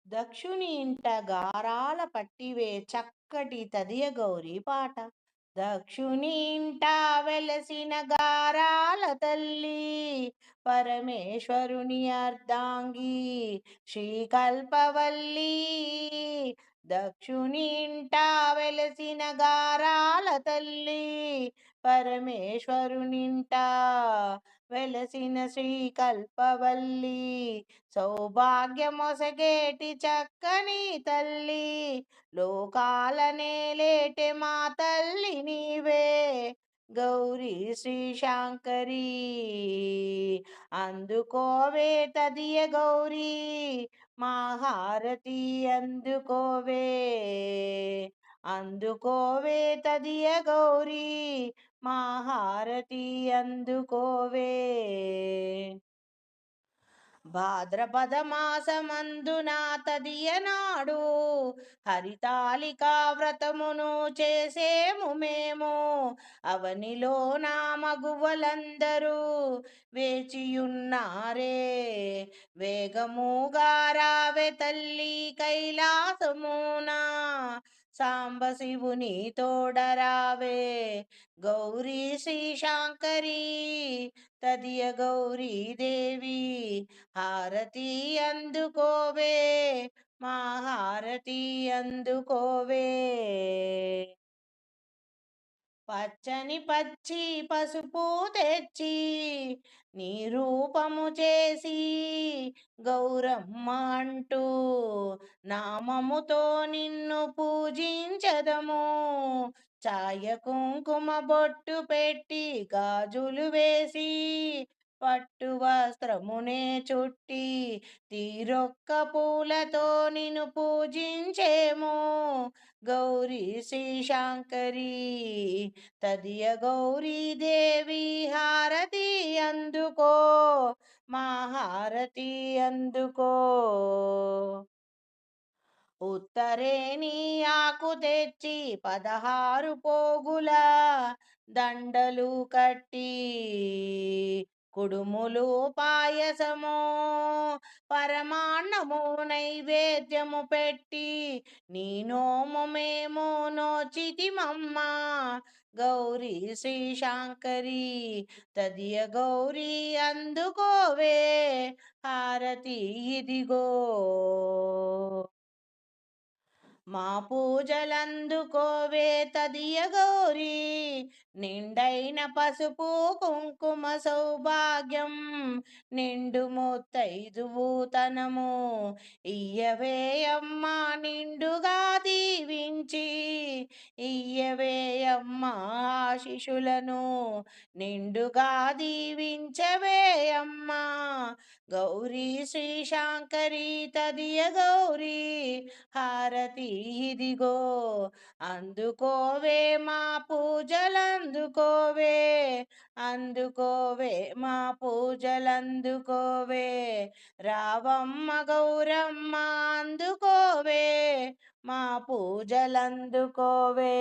దక్షుని ఇంట గారాల పట్టివే చక్కటి తదియ గౌరీ పాట. దక్షుని ఇంట వెలసిన గారాల తల్లి పరమేశ్వరుని అర్ధాంగి శ్రీకల్పవల్లి. దక్షుని ఇంట వెలసిన గారాల తల్లి పరమేశ్వరునింట వెలసిన శ్రీకల్పవల్లి. సౌభాగ్యమొసగేటి చక్కని తల్లి లోకాల నేలేటి మా తల్లి నీవే గౌరీ శ్రీ శాంకరి. అందుకోవే తదియ గౌరీ మా హారతి అందుకోవే. అందుకోవే తదియ గౌరీ మా హారతి అందుకోవే. భాద్రపద మాసమందున తదియనాడు హరితాళికా వ్రతమును చేసేము మేము. అవనిలో నా మగువలందరూ వేచియున్నారే. వేగముగా రావే తల్లి కైలాసమున సాంబశివుని తోడరావే గౌరీ శ్రీ శాంకరి. తదియ గౌరీ దేవి హారతి అందుకోవే మా హారతి అందుకోవే. పచ్చని పచ్చి పసుపు తెచ్చి నీ రూపము చేసి గౌరమ్మ అంటూ నామముతో నిన్ను పూజించదము. ఛాయ కుంకుమ బొట్టు పెట్టి గాజులు వేసి పట్టు వస్త్రమునే చుట్టి తీరొక్క పూలతో నిన్ను పూజించేము గౌరీ శ్రీ శాంకరి. తదియ గౌరీ దేవి హారతి అందుకో మా హారతి అందుకో. ఉత్తరేణి ఆకు తెచ్చి 16 పోగుల దండలు కట్టి కుడుములు పాయసము పరమాన్నము నైవేద్యము పెట్టి నీ నోము మేము నోచితిమమ్మ గౌరీ శ్రీ శాంకరి. తదియ గౌరీ అందుకోవే హారతి ఇదిగో. మా పూజలందుకోవే తదియ గౌరీ నిండైన పసుపు కుంకుమ సౌభాగ్యం నిండు ముత్తైదువుతనము ఇయ్యవే అమ్మా నిండుగా దీవించి. ఇయ్యవే అమ్మా ఆశిషులను నిండుగా దీవించవే అమ్మా గౌరీ శ్రీ శాంకరి. తదియ గౌరీ హారతి ఇదిగో. అందుకోవే మా పూజలందుకోవే. అందుకోవే మా పూజలందుకోవే. రావమ్మ గౌరమ్మ అందుకోవే మా పూజలందుకోవే.